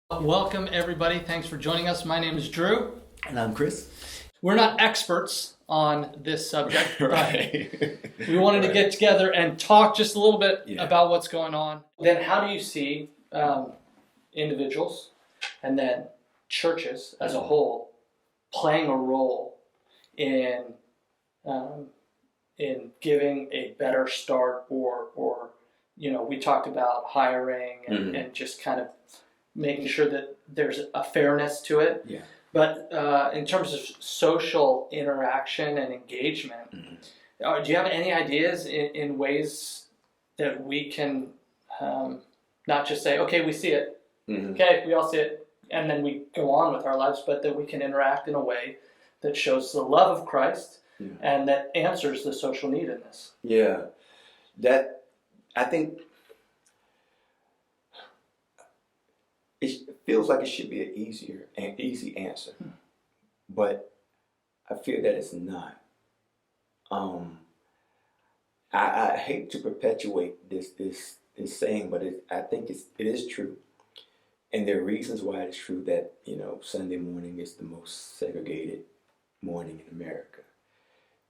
Welcome, everybody. Thanks for joining us. My name is Drew. And I'm Chris. We're not experts on this subject, Right. but we wanted to get together and talk just a little bit Yeah. about what's going on. Then, how do you see individuals and then churches as a whole playing a role in giving a better start, or we talked about hiring and just kind of making sure that there's a fairness to it. Yeah. But in terms of social interaction and engagement, do you have any ideas in ways that we can not just say, okay, we see it, okay, we all see it, and then we go on with our lives, but that we can interact in a way that shows the love of Christ and that answers the social need in this? Yeah. That, I think, it feels like it should be an easy answer, but I feel that it's not. I hate to perpetuate this saying, but I think it is true, and there are reasons why it's true that Sunday morning is the most segregated morning in America.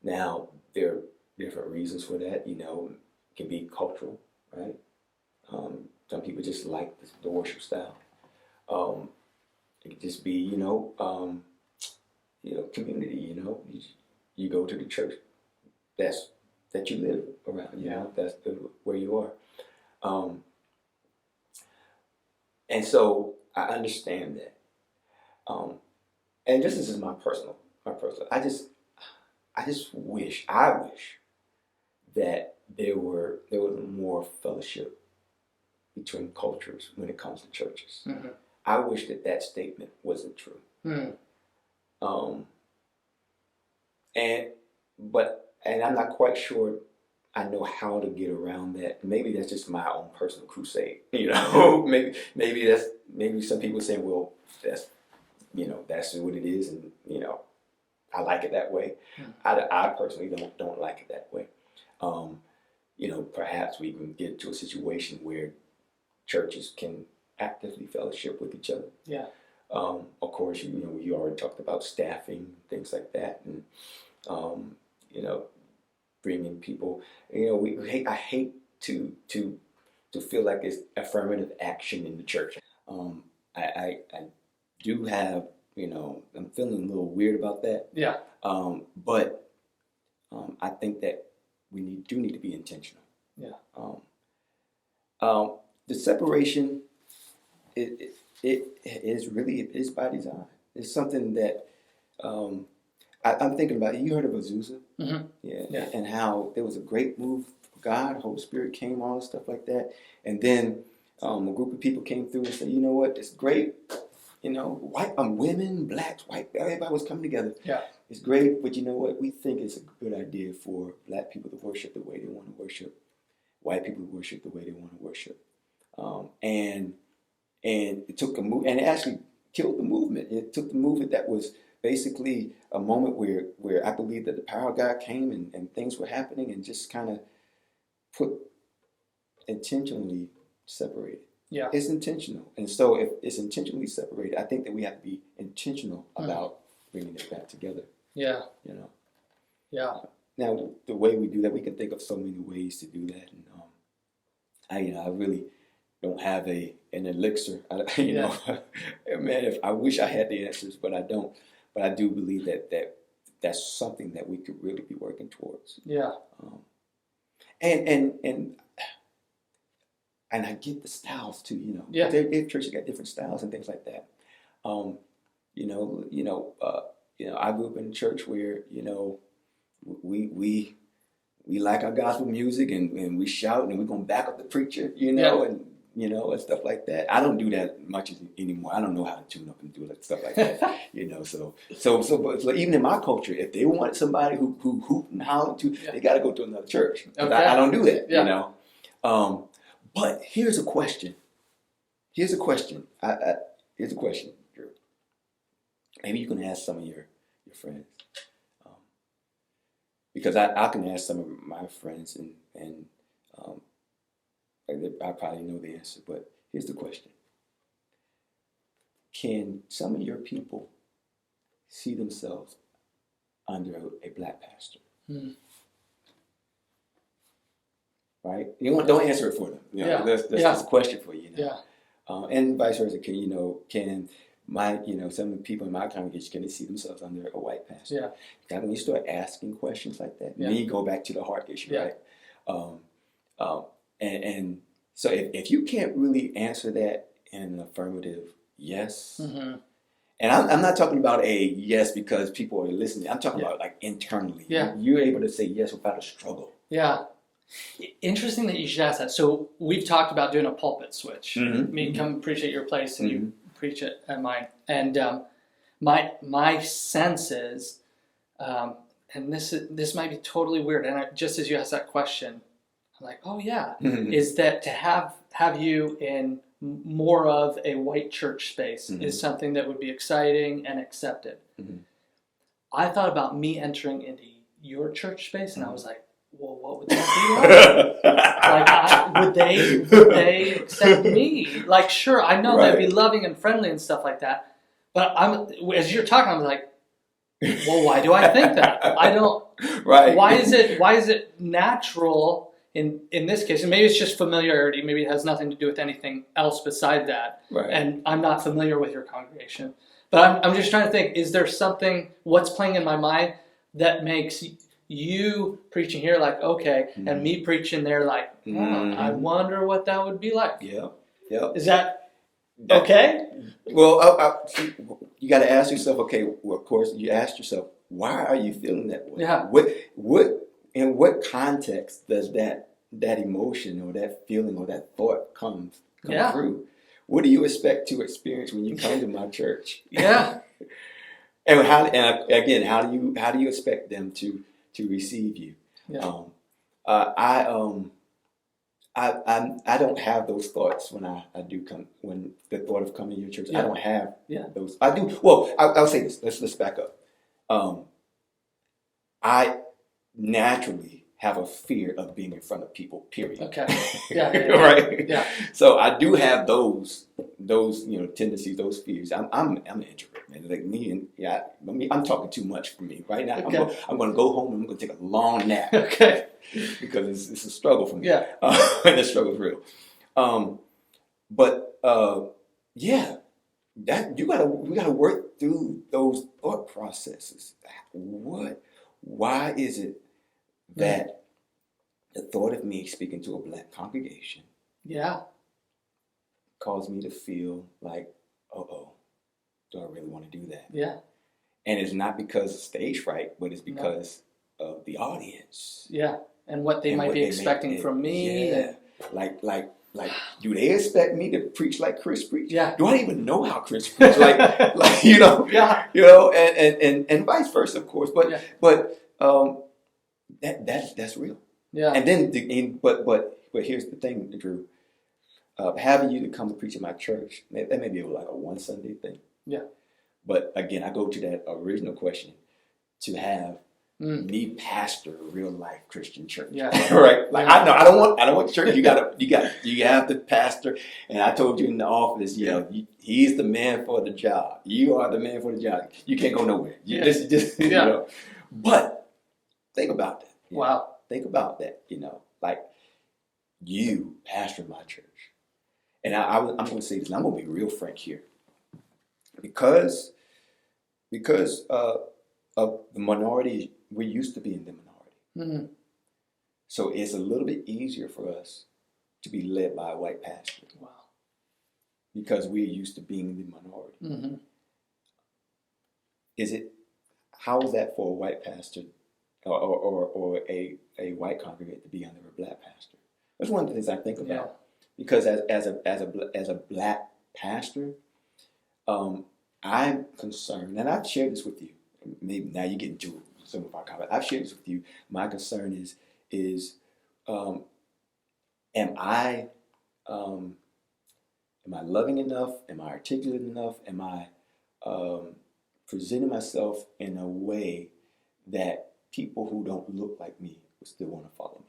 Now there are different reasons for that. It can be cultural, right? Some people just like the worship style. It could just be, community. You go to the church that you live around. That's where you are. And so I understand that. And this is my personal. I wish that there was more fellowship between cultures when it comes to churches. Mm-hmm. I wish that statement wasn't true. And I'm not quite sure I know how to get around that. Maybe that's just my own personal crusade. maybe some people saying, well, that's what it is, and I like it that way. I personally don't like it that way. Perhaps we can get to a situation where churches can actively fellowship with each other. Yeah. Of course, you already talked about staffing, things like that, and bringing people. I hate to feel like it's affirmative action in the church. I do have, I'm feeling a little weird about that. Yeah. But I think that we do need to be intentional. Yeah. The separation, it is by design. It's something that I'm thinking about. You heard of Azusa? Mm-hmm. Yeah. And how there was a great move of God, Holy Spirit came on and stuff like that. And then a group of people came through and said, you know what, it's great. White, women, blacks, white, everybody was coming together. Yeah. It's great, but you know what? We think it's a good idea for black people to worship the way they want to worship, white people to worship the way they want to worship. And it took a move, and it actually killed the movement. It took the movement that was basically a moment where I believe that the power of God came and things were happening and just kind of intentionally separated. Yeah. It's intentional. And so if it's intentionally separated, I think that we have to be intentional about bringing it back together. Yeah. Yeah. Now, the way we do that, we can think of so many ways to do that. And I really don't have an elixir. Man, I wish I had the answers, but I don't. But I do believe that's something that we could really be working towards. Yeah. And I get the styles too. Yeah. Their churches got different styles and things like that. I grew up in a church where we like our gospel music and we shout and we're gonna back up the preacher, and stuff like that. I don't do that much anymore. I don't know how to tune up and do stuff like that, So even in my culture, if they want somebody who hoot and holler to, they got to go to another church. Okay. I don't do that, But here's a question. Here's a question, Drew. Maybe you can ask some of your friends. Because I can ask some of my friends and I probably know the answer, but here's the question. can some of your people see themselves under a black pastor? Hmm. Right? Don't answer it for them. Yeah. That's Yeah. just a question for you. Yeah. And vice versa. Can my some of the people in my congregation, can they see themselves under a white pastor? Yeah. Now, when you start asking questions like that, Yeah. then you go back to the heart issue, Yeah. right? And so if you can't really answer that in an affirmative yes, Mm-hmm. and I'm not talking about a yes because people are listening. I'm talking Yeah. about like internally. Yeah. You're able to say yes without a struggle. Yeah. Interesting that you should ask that. So we've talked about doing a pulpit switch. Mhm. Me come preach at your place and Mhm. you preach it at mine. And my sense is, and this might be totally weird. And just as you asked that question, I'm like, oh yeah, Mhm. is that to have you in more of a white church space Mhm. is something that would be exciting and accepted. Mhm. I thought about me entering into your church space, and I was like, well, what would that be like? Would they accept me? Like, sure, I know Right. they'd be loving and friendly and stuff like that. But as you're talking, I'm like, well, why do I think that? I don't. Right. Why is it natural in this case? And maybe it's just familiarity. Maybe it has nothing to do with anything else beside that. Right. And I'm not familiar with your congregation. But I'm just trying to think, is there something, what's playing in my mind that makes you preaching here like, okay, Mhm. and me preaching there like, oh, Mhm. I wonder what that would be like. Yeah. Yeah. Is that okay? Well, see, you got to ask yourself. Okay, well, of course, you ask yourself, why are you feeling that way? Yeah. In what context does that emotion or that feeling or that thought come Yeah. through? What do you expect to experience when you come to my church? Yeah. And how do you expect them to receive you? Yeah. I don't have those thoughts when I do come, when the thought of coming to your church. Yeah. I don't have Yeah. those. I do. Well, I'll say this. Let's back up. I naturally have a fear of being in front of people. Period. Okay. Yeah. Right. Yeah. So I do have those tendencies, those fears. I'm an introvert, man. Like me, and I'm talking too much for me right now. Okay. I'm going to go home and I'm going to take a long nap. Okay. Because it's a struggle for me. Yeah. And the struggle's real. Yeah, that we gotta work through those thought processes. Why is it that the thought of me speaking to a black congregation Yeah. caused me to feel like, do I really want to do that? Yeah. And it's not because of stage fright, but it's because of the audience. Yeah. And what they might be expecting from me. Yeah. Like, do they expect me to preach like Chris preached? Yeah. Do I even know how Chris preached? like you know, Yeah. And vice versa, of course. But that's real. Yeah. And then but here's the thing, Drew. Having you to come to preach at my church, that may be like a one Sunday thing. Yeah. But again, I go to that original question to have me pastor a real life Christian church. Yeah. Right. Like I don't want church. You have the pastor. And I told you in the office, he's the man for the job. You are the man for the job. You can't go nowhere. Just you know. But think about that. Wow. Think about that. Like you pastor my church. And I'm going to say this, and I'm going to be real frank here. Because of the minority, we used to be in the minority. Mm-hmm. So it's a little bit easier for us to be led by a white pastor. Wow. Because we're used to being the minority. Mm-hmm. How is that for a white pastor or a white congregant to be under a black pastor? That's one of the things I think about. Yeah. Because as a black pastor, I'm concerned, and I've shared this with you. Maybe now you get into some of our comments. I've shared this with you. My concern is am I loving enough? Am I articulate enough? Am I presenting myself in a way that people who don't look like me will still want to follow me?